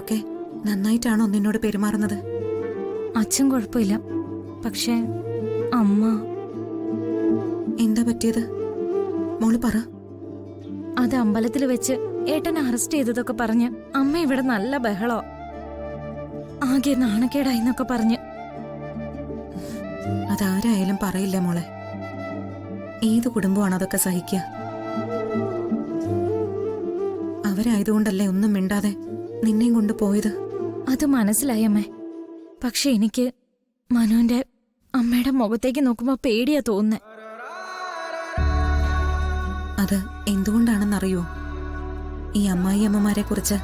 ഒക്കെ നന്നായിട്ടാണോ നിന്നോട് പെരുമാറുന്നത്? അച്ഛൻ കുഴപ്പമില്ല, പക്ഷേ അമ്മ. എന്താ പറ്റിയത് മോള് പറ. അത് അമ്പലത്തിൽ വെച്ച് ഏട്ടനെ അറസ്റ്റ് ചെയ്തതൊക്കെ പറഞ്ഞ് അമ്മ ഇവിടെ നല്ല ബഹളോ, ആകെ നാണക്കേടായിന്നൊക്കെ പറഞ്ഞ്. അതാരായാലും പറയില്ല മോളെ. ഏത് കുടുംബമാണ് അതൊക്കെ സഹിക്കുക? അവരായതുകൊണ്ടല്ലേ ഒന്നും മിണ്ടാതെ നിന്നെയും കൊണ്ട് പോയത്. അത് മനസ്സിലായി അമ്മേ, പക്ഷെ എനിക്ക് മനുവിന്റെ അമ്മയുടെ മുഖത്തേക്ക് നോക്കുമ്പോ പേടിയാ തോന്നുന്നേ. അത് എന്തുകൊണ്ടാണെന്നറിയോ? ഈ അമ്മായി അമ്മമാരെ കുറിച്ച്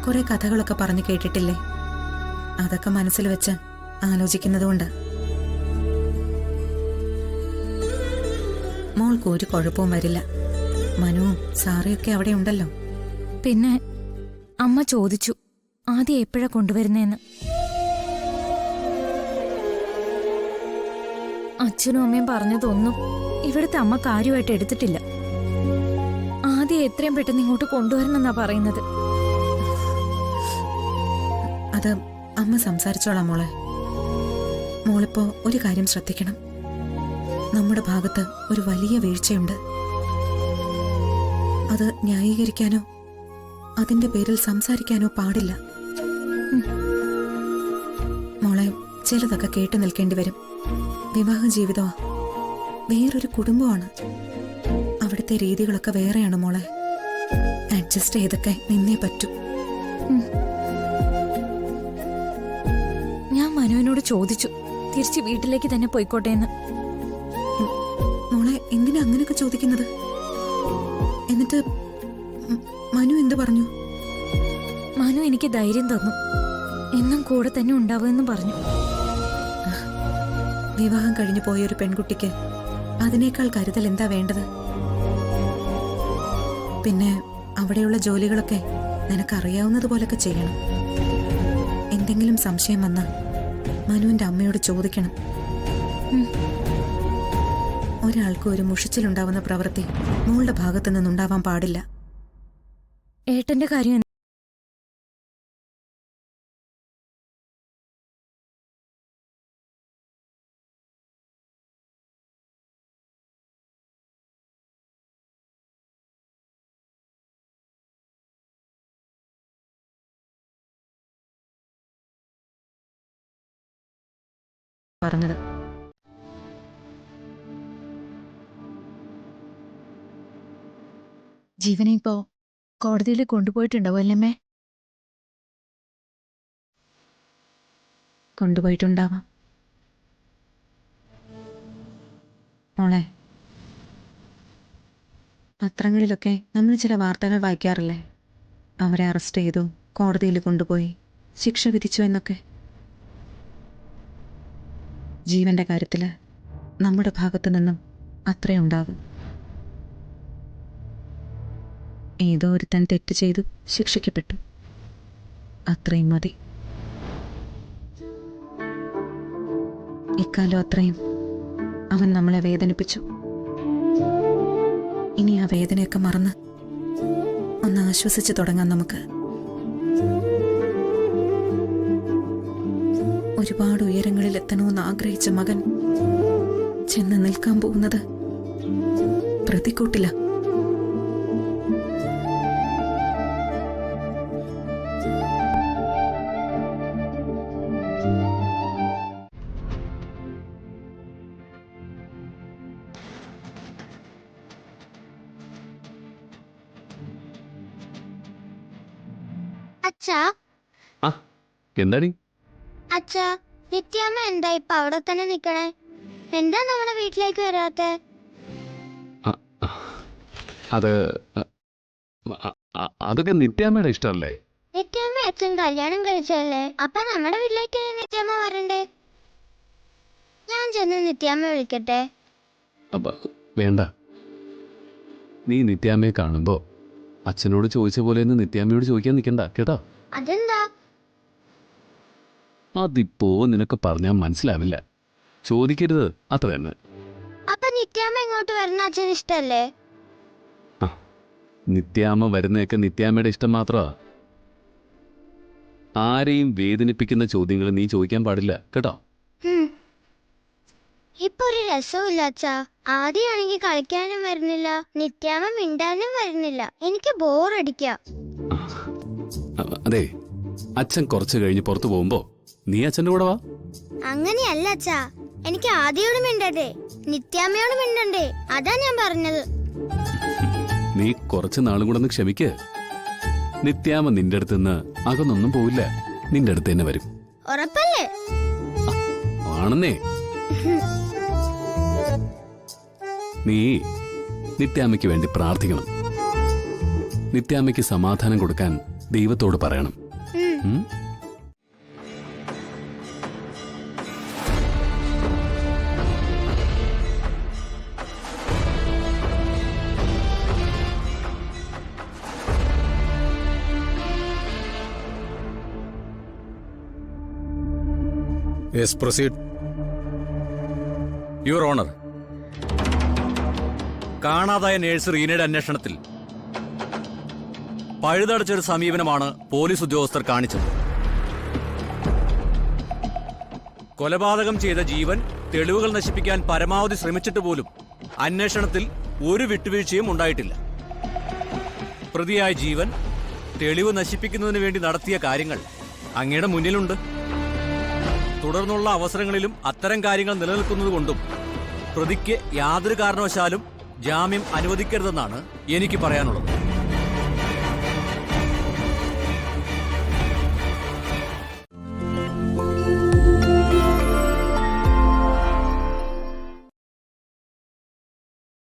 കുറെ കഥകളൊക്കെ പറഞ്ഞു കേട്ടിട്ടില്ലേ? അതൊക്കെ മനസ്സിൽ വെച്ച് ആലോചിക്കുന്നതുകൊണ്ട്. മോൾക്ക് ഒരു കുഴപ്പവും വരില്ല. മനുവും സാറയൊക്കെ അവിടെ ഉണ്ടല്ലോ. പിന്നെ അമ്മ ചോദിച്ചു ആദ്യം എപ്പോഴാ കൊണ്ടുവരുന്നേന്ന്. അച്ഛനും അമ്മയും പറഞ്ഞതൊന്നും ഇവിടുത്തെ അമ്മ കാര്യമായിട്ട് എടുത്തിട്ടില്ല. ആദ്യം എത്രയും പെട്ടെന്ന് ഇങ്ങോട്ട് കൊണ്ടുവരണമെന്നാ പറയുന്നത്. അത് അമ്മ സംസാരിച്ചോളാം മോളെ. മോളിപ്പോ ഒരു കാര്യം ശ്രദ്ധിക്കണം. നമ്മുടെ ഭാഗത്ത് ഒരു വലിയ വീഴ്ചയുണ്ട്. അത് ന്യായീകരിക്കാനോ അതിന്റെ പേരിൽ സംസാരിക്കാനോ പാടില്ല. മോളെ, ചിലതൊക്കെ കേട്ടു നിൽക്കേണ്ടി വരും. വിവാഹ ജീവിതമാ, വേറൊരു കുടുംബമാണ്. അവിടുത്തെ രീതികളൊക്കെ വേറെയാണ് മോളെ. അഡ്ജസ്റ്റ് ചെയ്തൊക്കെ നിന്നേ പറ്റൂ. ഞാൻ മനുവിനോട് ചോദിച്ചു തിരിച്ച് വീട്ടിലേക്ക് തന്നെ പോയിക്കോട്ടെ എന്ന്. മോളെ, എന്തിനാ അങ്ങനെയൊക്കെ ചോദിക്കുന്നത്? എന്നിട്ട് മനു എന്ത് പറഞ്ഞു? മനു എനിക്ക് ധൈര്യം തന്നു, എന്നും കൂടെ തന്നെ ഉണ്ടാവുമെന്നും പറഞ്ഞു. വിവാഹം കഴിഞ്ഞു പോയൊരു പെൺകുട്ടിക്ക് അതിനേക്കാൾ കരുതൽ എന്താ വേണ്ടത്? പിന്നെ അവിടെയുള്ള ജോലികളൊക്കെ നിനക്കറിയാവുന്നതുപോലൊക്കെ ചെയ്യണം. എന്തെങ്കിലും സംശയം വന്നാൽ മനുവിന്റെ അമ്മയോട് ചോദിക്കണം. ഒരാൾക്ക് ഒരു മുഷിച്ചിലുണ്ടാവുന്ന പ്രവൃത്തി മോളുടെ ഭാഗത്തു നിന്നുണ്ടാവാൻ പാടില്ല. ഏട്ടന്റെ കാര്യം പറഞ്ഞത്. ജീവനെ ഇപ്പോ കോടതിയിൽ കൊണ്ടുപോയിട്ടുണ്ടാവും അല്ലമ്മേ? കൊണ്ടുപോയിട്ടുണ്ടാവാം മോളെ. പത്രങ്ങളിലൊക്കെ നമ്മൾ ചില വാർത്തകൾ വായിക്കാറില്ലേ? അവരെ അറസ്റ്റ് ചെയ്തു, കോടതിയിൽ കൊണ്ടുപോയി, ശിക്ഷ വിധിച്ചു എന്നൊക്കെ. ജീവന്റെ കാര്യത്തില് നമ്മുടെ ഭാഗത്തു നിന്നും അത്രയുണ്ടാകും. ഏതോ ഒരുത്തൻ തെറ്റ് ചെയ്തു ശിക്ഷിക്കപ്പെട്ടു, അത്രയും മതി. ഇക്കാലം അത്രയും അവൻ നമ്മളെ വേദനിപ്പിച്ചു. ഇനി ആ വേദനയൊക്കെ മറന്ന് ഒന്ന് ആശ്വസിച്ചു തുടങ്ങാം നമുക്ക്. ഒരുപാട് ഉയരങ്ങളിൽ എത്തണമെന്ന് ആഗ്രഹിച്ച മകൻ ചെന്ന് നിൽക്കാൻ പോകുന്നത് പ്രതിക്കൂട്ടില. അച്ഛാ, എന്താടി? അച്ഛാ, നിത്യാമ്മ എന്താ ഇപ്പൊ അവിടെ തന്നെ നിക്കണേ? എന്താ നമ്മുടെ വീട്ടിലേക്ക് വരാത്തെ? അത് അതൊക്കെ നിത്യാമ്മയുടെ ഇഷ്ടമല്ലേ? നിത്യാമ്മ അച്ഛൻ കല്യാണം കഴിച്ചല്ലേ, അപ്പൊ നമ്മുടെ വീട്ടിലേക്ക് നിത്യാമ്മ വരണ്ടേ? ഞാൻ ചെന്ന് നിത്യാമ്മ വിളിക്കട്ടെ? വേണ്ട. നീ നിത്യാമ്മയെ കാണുമ്പോ അച്ഛനോട് ചോദിച്ച പോലെ ഒന്ന് നിത്യാമ്മയോട് ചോദിക്കാൻ നിൽക്കണ്ട കേട്ടോ. അതെന്താ? അതിപ്പോ നിനക്ക് പറഞ്ഞാൽ മനസ്സിലാവില്ല. ചോദിക്കരുത്, അത്ര തന്നെ. അപ്പൊ നിത്യാമ്മ ഇങ്ങോട്ട് വരുന്ന അച്ഛൻ ഇഷ്ടല്ലേ? നിത്യാമ്മ വരുന്നതൊക്കെ നിത്യാമ്മയുടെ ഇഷ്ടം മാത്രമാ. ആരെയും വേദനിപ്പിക്കുന്ന ചോദ്യങ്ങൾ നീ ചോദിക്കാൻ പാടില്ല കേട്ടോ. ഇപ്പൊ ഒരു രസമില്ല അച്ഛാ. ആദ്യമാണെങ്കിൽ കളിക്കാനും വരുന്നില്ല, നിത്യാമ്മ മിണ്ടാനും വരുന്നില്ല. എനിക്ക് ബോറടിക്ക. അതെ, അച്ഛൻ കുറച്ച് കഴിഞ്ഞ് പുറത്തു പോകുമ്പോ നീ അച്ഛൻ്റെ കൂടെ വാ. അങ്ങനെയല്ല അച്ഛാ, എനിക്ക് ആദ്യയോട് മിണ്ടണ്ടേ, നിത്യാമ്മയോട് മിണ്ടണ്ടേ, അതാ ഞാൻ പറഞ്ഞത്. നീ കുറച്ച് നാളും കൂടെ ഒന്ന് ക്ഷമിക്ക്. നിത്യാമ്മ നിന്റെ അടുത്ത് നിന്ന് അകന്നൊന്നും പോവില്ല, നിന്റെ അടുത്ത് തന്നെ വരും. ഉറപ്പല്ലേ? ആണെന്നേ. നീ നിത്യാമ്മയ്ക്ക് വേണ്ടി പ്രാർത്ഥിക്കണം. നിത്യാമ്മയ്ക്ക് സമാധാനം കൊടുക്കാൻ ദൈവത്തോട് പറയണം. ഉം? Yes, proceed. യുവർ ഓണർ, കാണാതായ നേഴ്സ് റീനയുടെ അന്വേഷണത്തിൽ പഴുതടച്ചൊരു സമീപനമാണ് പോലീസ് ഉദ്യോഗസ്ഥർ കാണിച്ചത്. കൊലപാതകം ചെയ്ത ജീവൻ തെളിവുകൾ നശിപ്പിക്കാൻ പരമാവധി ശ്രമിച്ചിട്ട് പോലും അന്വേഷണത്തിൽ ഒരു വിട്ടുവീഴ്ചയും ഉണ്ടായിട്ടില്ല. പ്രതിയായ ജീവൻ തെളിവ് നശിപ്പിക്കുന്നതിന് വേണ്ടി നടത്തിയ കാര്യങ്ങൾ അങ്ങയുടെ മുന്നിലുണ്ട്. തുടർന്നുള്ള അവസരങ്ങളിലും അത്തരം കാര്യങ്ങൾ നിലനിൽക്കുന്നതുകൊണ്ടും പ്രതിക്ക് യാതൊരു കാരണവശാലും ജാമ്യം അനുവദിക്കരുതെന്നാണ് എനിക്ക് പറയാനുള്ളത്.